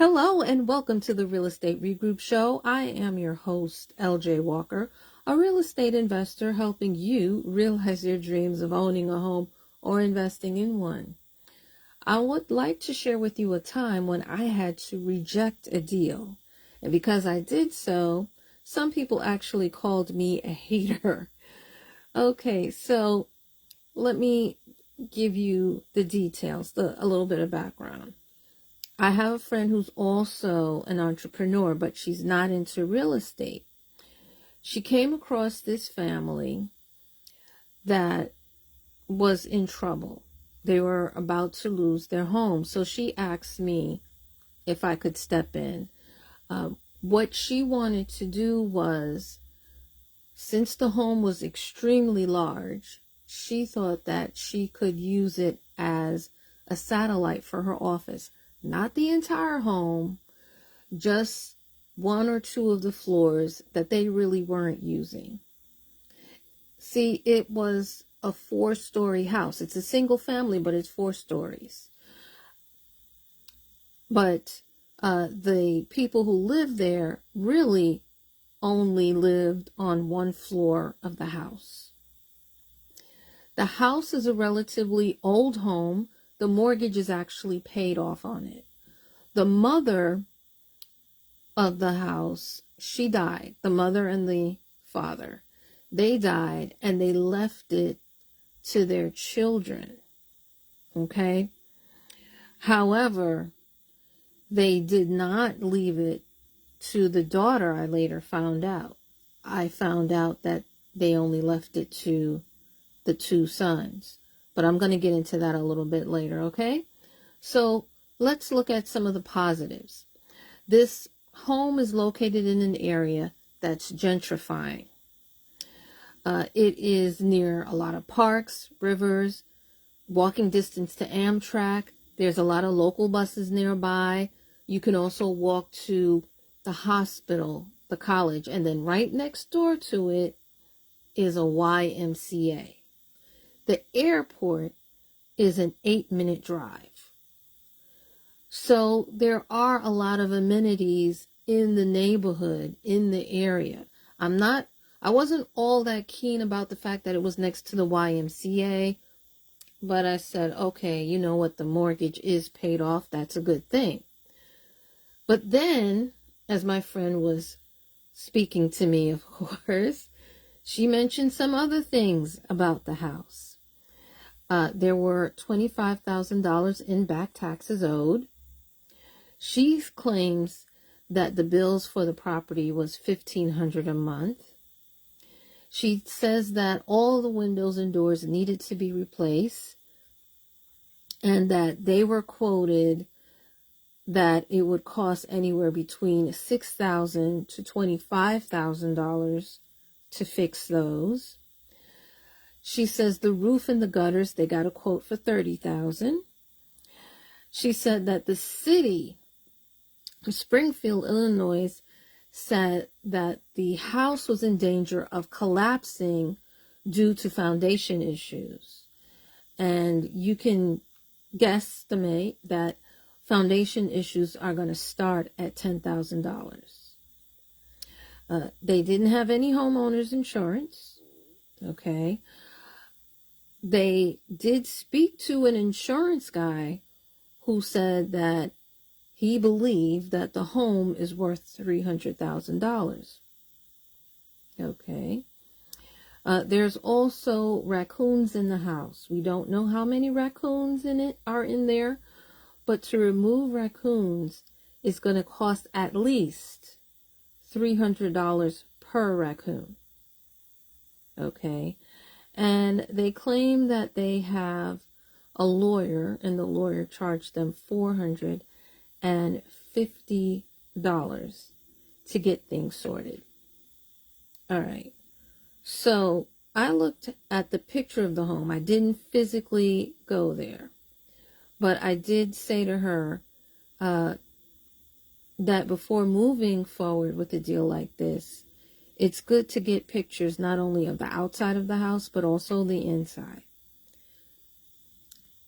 Hello and welcome to the Real Estate Regroup Show. I am your host, LJ Walker, a real estate investor helping you realize your dreams of owning a home or investing in one. I would like to share with you a time when I had to reject a deal. And because I did so, some people actually called me a hater. Okay, so let me give you the details, a little bit of background. I have a friend who's also an entrepreneur, but she's not into real estate. She came across this family that was in trouble. They were about to lose their home. So she asked me if I could step in. What she wanted to do was, since the home was extremely large, she thought that she could use it as a satellite for her office. Not the entire home, just one or two of the floors that they really weren't using. See, it was a 4-story house. It's a single family, but it's 4 stories. But the people who lived there really only lived on 1 floor of the house. The house is a relatively old home. The mortgage is actually paid off on it. The mother of the house, she died. The mother and the father, they died, and they left it to their children. Okay. However, they did not leave it to the daughter. I later found out. I found out that they only left it to the 2 sons. But I'm going to get into that a little bit later, okay? So let's look at some of the positives. This home is located in an area that's gentrifying. It is near a lot of parks, rivers, walking distance to Amtrak. There's a lot of local buses nearby. You can also walk to the hospital, the college, and then right next door to it is a YMCA. The airport is an 8-minute drive. So there are a lot of amenities in the neighborhood, in the area. I wasn't all that keen about the fact that it was next to the YMCA, but I said, okay, you know what, the mortgage is paid off. That's a good thing. But then, as my friend was speaking to me, of course, she mentioned some other things about the house. There were $25,000 in back taxes owed. She claims that the bills for the property was $1,500 a month. She says that all the windows and doors needed to be replaced and that they were quoted that it would cost anywhere between $6,000 to $25,000 to fix those. She says the roof and the gutters, they got a quote for $30,000. She said that the city of Springfield, Illinois, said that the house was in danger of collapsing due to foundation issues. And you can guesstimate that foundation issues are going to start at $10,000. They didn't have any homeowners insurance. Okay. They did speak to an insurance guy who said that he believed that the home is worth $300,000. Okay. There's also raccoons in the house. We don't know how many raccoons are in there, but to remove raccoons is going to cost at least $300 per raccoon. Okay. And they claim that they have a lawyer, and the lawyer charged them $450 to get things sorted. All right. So I looked at the picture of the home. I didn't physically go there, but I did say to her that before moving forward with a deal like this, it's good to get pictures not only of the outside of the house, but also the inside.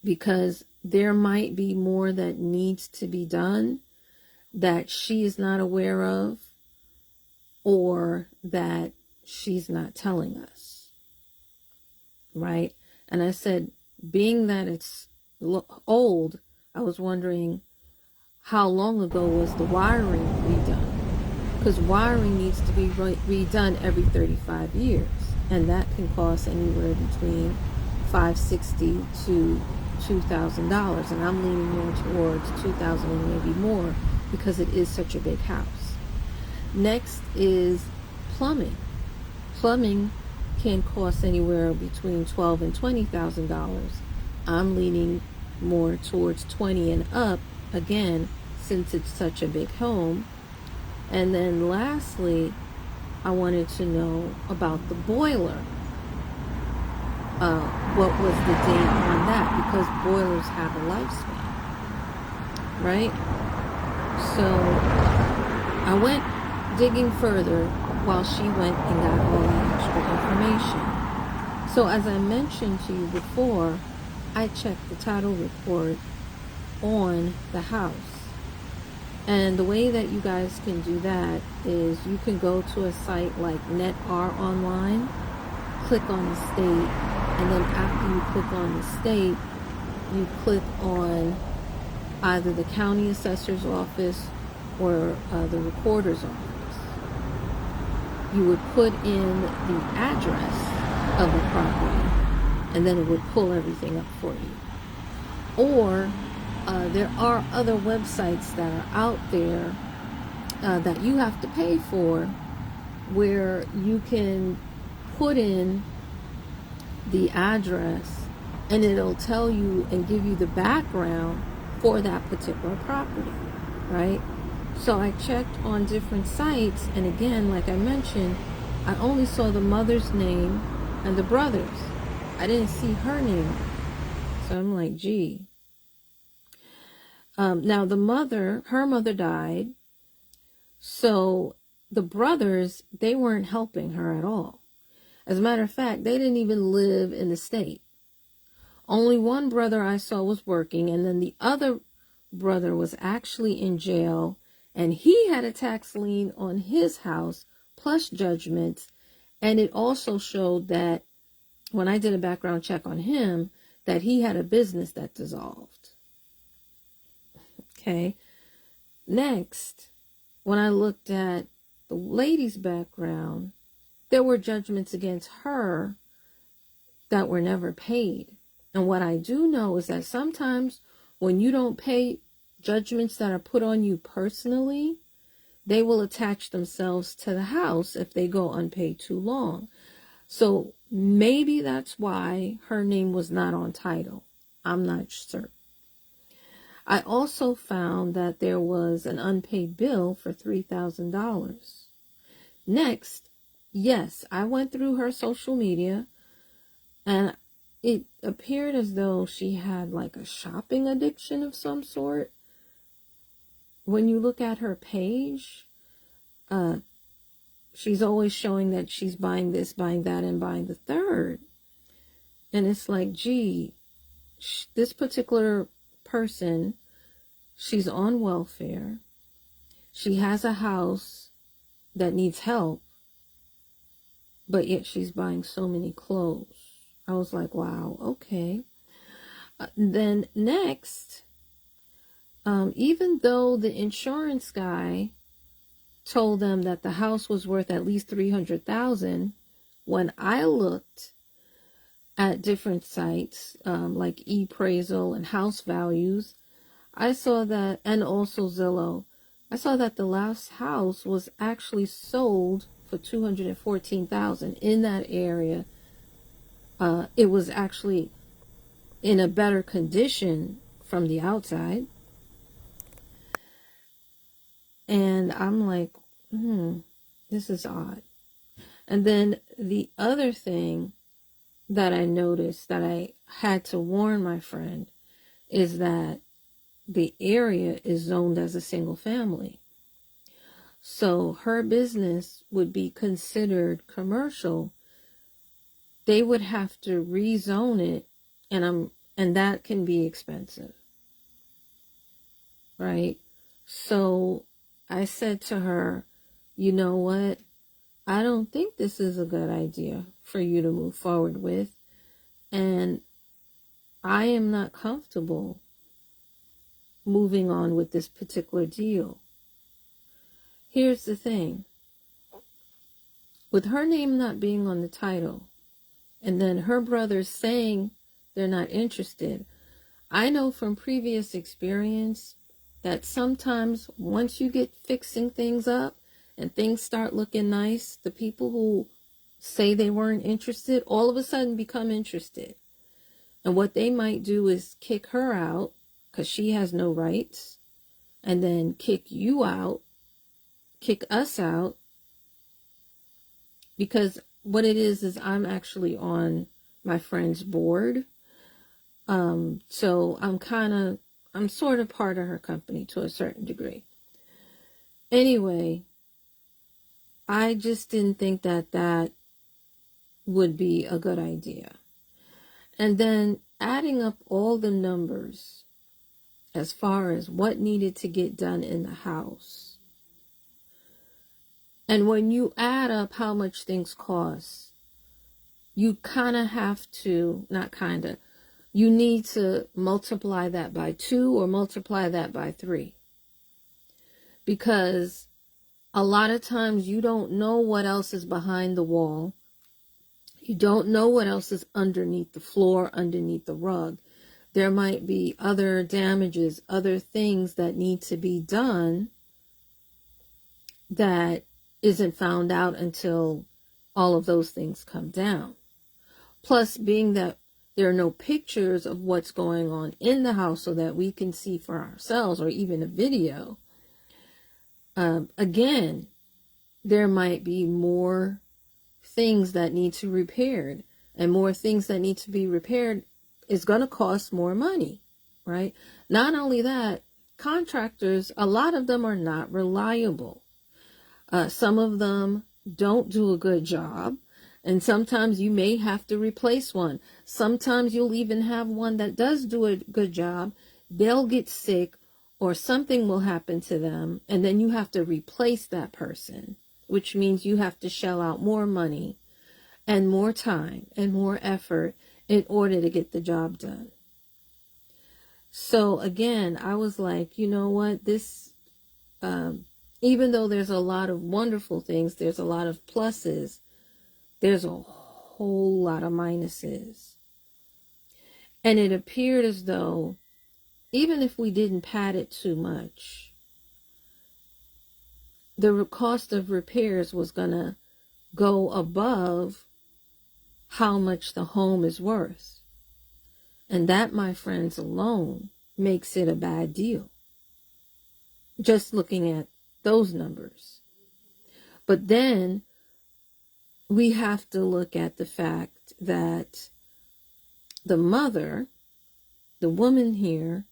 Because there might be more that needs to be done that she is not aware of or that she's not telling us, right? And I said, being that it's old, I was wondering how long ago was the wiring redone? Because wiring needs to be redone every 35 years, and that can cost anywhere between $560 to $2,000, and I'm leaning more towards $2,000 and maybe more because it is such a big house. Next is plumbing. Plumbing can cost anywhere between $12,000 and $20,000. I'm leaning more towards 20 and up, again, since it's such a big home. And then lastly, I wanted to know about the boiler. What was the date on that? Because boilers have a lifespan, right? So I went digging further while she went and got all that extra information. So as I mentioned to you before, I checked the title report on the house. And the way that you guys can do that is you can go to a site like NetR Online, click on the state, and then after you click on the state, you click on either the county assessor's office or the recorder's office. You would put in the address of the property, and then it would pull everything up for you. Or there are other websites that are out there that you have to pay for, where you can put in the address and it'll tell you and give you the background for that particular property, right? So I checked on different sites, and again, like I mentioned, I only saw the mother's name and the brother's. I didn't see her name. So I'm like, gee. Now her mother died, so the brothers, they weren't helping her at all. As a matter of fact, they didn't even live in the state. Only one brother I saw was working, and then the other brother was actually in jail, and he had a tax lien on his house plus judgments, and it also showed that when I did a background check on him, that he had a business that dissolved. Okay. Next, when I looked at the lady's background, there were judgments against her that were never paid. And what I do know is that sometimes when you don't pay judgments that are put on you personally, they will attach themselves to the house if they go unpaid too long. So maybe that's why her name was not on title. I'm not certain. I also found that there was an unpaid bill for $3,000. Next, yes, I went through her social media, and it appeared as though she had like a shopping addiction of some sort. When you look at her page, she's always showing that she's buying this, buying that, and buying the third. And it's like, gee, this particular person, she's on welfare. She has a house that needs help, but yet she's buying so many clothes. I was like, wow, okay. Then next, even though the insurance guy told them that the house was worth at least $300,000, when I looked at different sites like ePraisal and House Values, I saw that, and also Zillow, I saw that the last house was actually sold for $214,000 in that area. It was actually in a better condition from the outside. And I'm like, this is odd. And then the other thing that I noticed that I had to warn my friend is that the area is zoned as a single family. So her business would be considered commercial. They would have to rezone it, and that can be expensive. Right? So I said to her, you know what? I don't think this is a good idea for you to move forward with. And I am not comfortable moving on with this particular deal. Here's the thing. With her name not being on the title, and then her brothers saying they're not interested, I know from previous experience that sometimes once you get fixing things up and things start looking nice, the people who say they weren't interested all of a sudden become interested. And what they might do is kick her out because she has no rights, and then kick you out, kick us out, because what it is I'm actually on my friend's board. So I'm sort of part of her company to a certain degree. Anyway, I just didn't think that would be a good idea. And then adding up all the numbers as far as what needed to get done in the house. And when you add up how much things cost, you kind of have to, not kind of, you need to multiply that by 2 or multiply that by 3. Because a lot of times you don't know what else is behind the wall. You don't know what else is underneath the floor, underneath the rug. There might be other damages, other things that need to be done that isn't found out until all of those things come down. Plus, being that there are no pictures of what's going on in the house so that we can see for ourselves, or even a video, again, there might be more things that need to be repaired, and more things that need to be repaired is going to cost more money, right? Not only that, contractors, a lot of them are not reliable. Some of them don't do a good job, and sometimes you may have to replace one. Sometimes you'll even have one that does do a good job. They'll get sick or something will happen to them, and then you have to replace that person, which means you have to shell out more money and more time and more effort in order to get the job done. So again, I was like, you know what, this, even though there's a lot of wonderful things, there's a lot of pluses, there's a whole lot of minuses. And it appeared as though, even if we didn't pad it too much, the cost of repairs was going to go above how much the home is worth. And that, my friends, alone makes it a bad deal. Just looking at those numbers. But then we have to look at the fact that the mother, the woman here,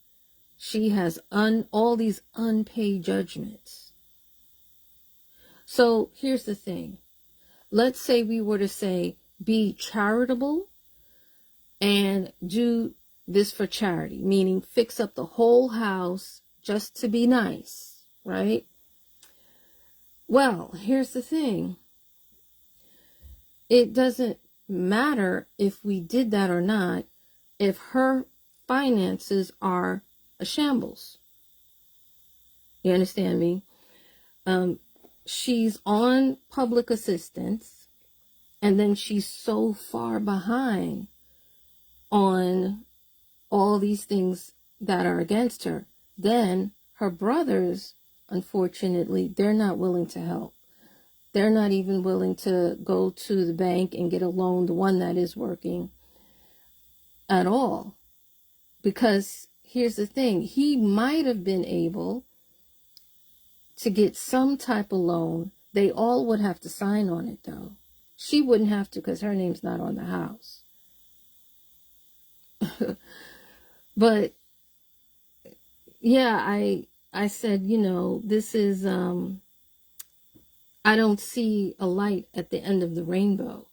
she has all these unpaid judgments. So here's the thing. Let's say we were to say, be charitable and do this for charity, meaning fix up the whole house just to be nice, right? Well, here's the thing. It doesn't matter if we did that or not if her finances are a shambles. You understand me? She's on public assistance, and then she's so far behind on all these things that are against her. Then her brothers, unfortunately, they're not willing to help. They're not even willing to go to the bank and get a loan, the one that is working, at all. Because here's the thing, he might have been able to get some type of loan. They all would have to sign on it, though. She wouldn't have to because her name's not on the house. But yeah, I said, you know, this is, I don't see a light at the end of the rainbow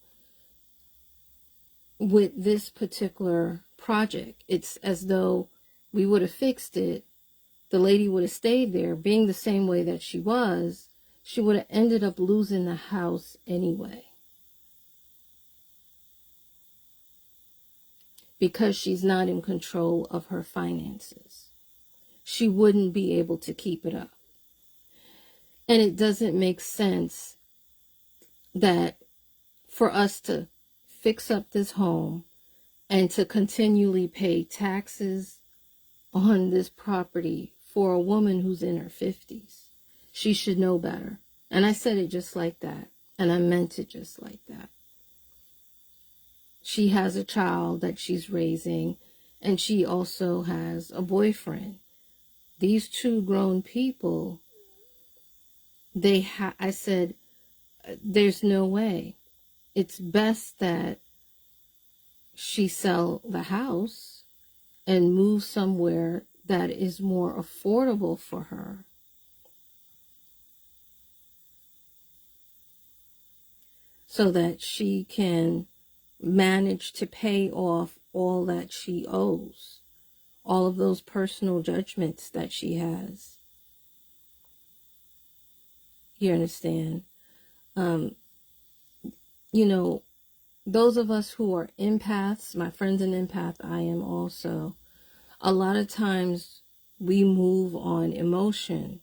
with this particular project. It's as though we would have fixed it the lady would have stayed there, being the same way that she would have ended up losing the house anyway. Because she's not in control of her finances. She wouldn't be able to keep it up. And it doesn't make sense that for us to fix up this home and to continually pay taxes on this property for a woman who's in her 50s. She should know better. And I said it just like that. And I meant it just like that. She has a child that she's raising, and she also has a boyfriend. These two grown people, I said, there's no way. It's best that she sell the house and move somewhere that is more affordable for her. So that she can manage to pay off all that she owes, all of those personal judgments that she has. You understand? You know, those of us who are empaths, my friend's an empath, I am also, a lot of times we move on emotion.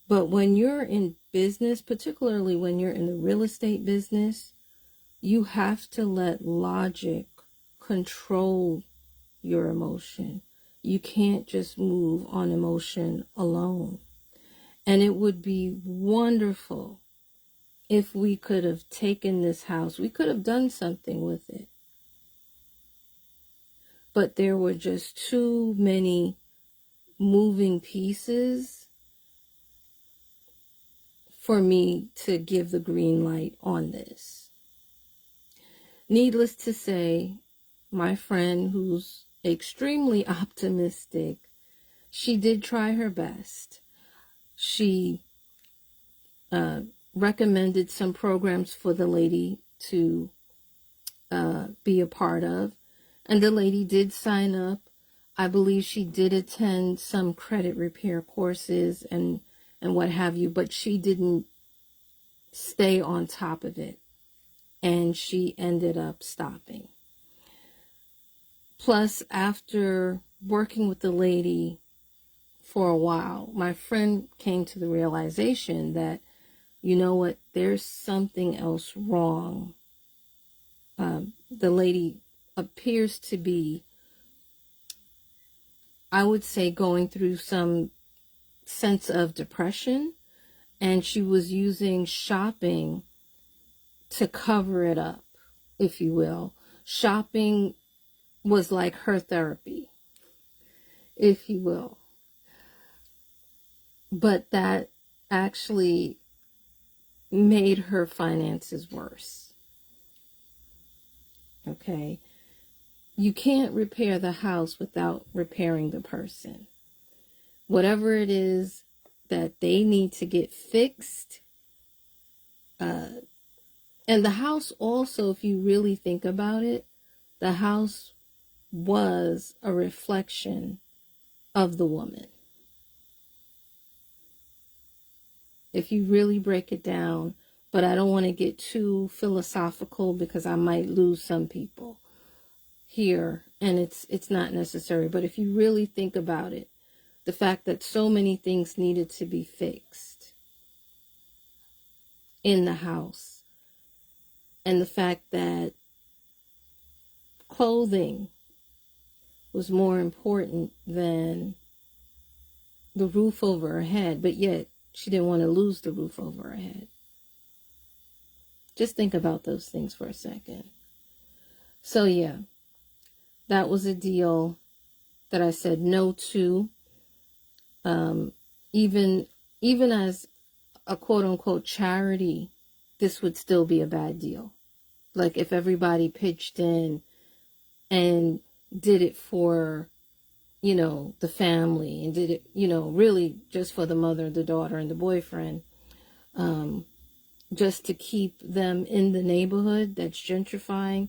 But when you're in business, particularly when you're in the real estate business, you have to let logic control your emotion. You can't just move on emotion alone. And it would be wonderful if we could have taken this house. We could have done something with it. But there were just too many moving pieces for me to give the green light on this. Needless to say, my friend, who's extremely optimistic, she did try her best. She recommended some programs for the lady to be a part of, and the lady did sign up. I believe she did attend some credit repair courses and what have you, but she didn't stay on top of it, and she ended up stopping. Plus, after working with the lady for a while, my friend came to the realization that, you know what, there's something else wrong. The lady appears to be, I would say, going through some sense of depression, and she was using shopping to cover it up, if you will. Shopping was like her therapy, if you will. But that actually made her finances worse. Okay? You can't repair the house without repairing the person. Whatever it is that they need to get fixed. And the house also, if you really think about it, the house was a reflection of the woman. If you really break it down, but I don't want to get too philosophical because I might lose some people here, and it's not necessary. But if you really think about it, the fact that so many things needed to be fixed in the house, and the fact that clothing was more important than the roof over her head, but yet she didn't want to lose the roof over her head. Just think about those things for a second. So yeah, that was a deal that I said no to. Even as a quote-unquote charity, this would still be a bad deal. Like if everybody pitched in and did it for, the family, and did it, really just for the mother, the daughter, and the boyfriend, just to keep them in the neighborhood that's gentrifying,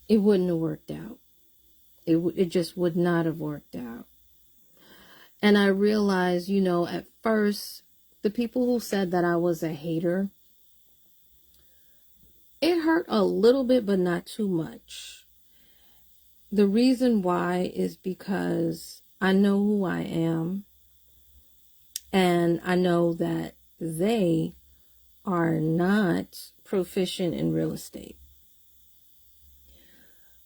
it wouldn't have worked out. It just would not have worked out. And I realized, you know, at first, the people who said that I was a hater, it hurt a little bit, but not too much. The reason why is because I know who I am, and I know that they are not proficient in real estate.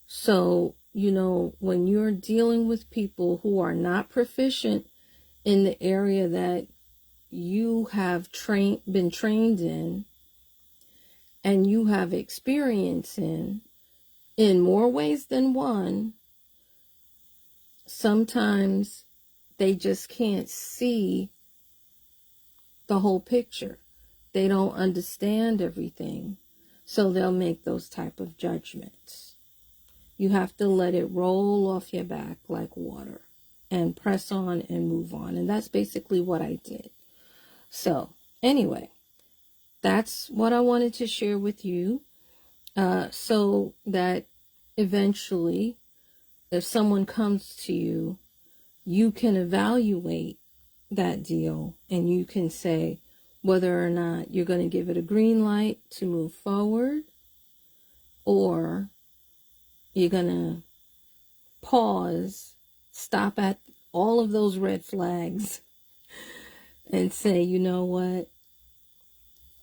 So, you know, when you're dealing with people who are not proficient in the area that you have been trained in, and you have experience in more ways than one, sometimes they just can't see the whole picture. They don't understand everything, so they'll make those type of judgments. You have to let it roll off your back like water and press on and move on. And that's basically what I did. So anyway, that's what I wanted to share with you, so that eventually, if someone comes to you, you can evaluate that deal and you can say whether or not you're going to give it a green light to move forward, or you're going to pause, stop at all of those red flags and say, you know what,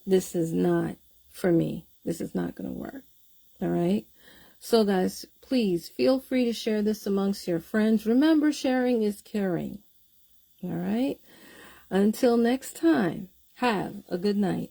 this is not for me. This is not going to work. All right. So guys, please feel free to share this amongst your friends. Remember, sharing is caring. All right. Until next time, have a good night.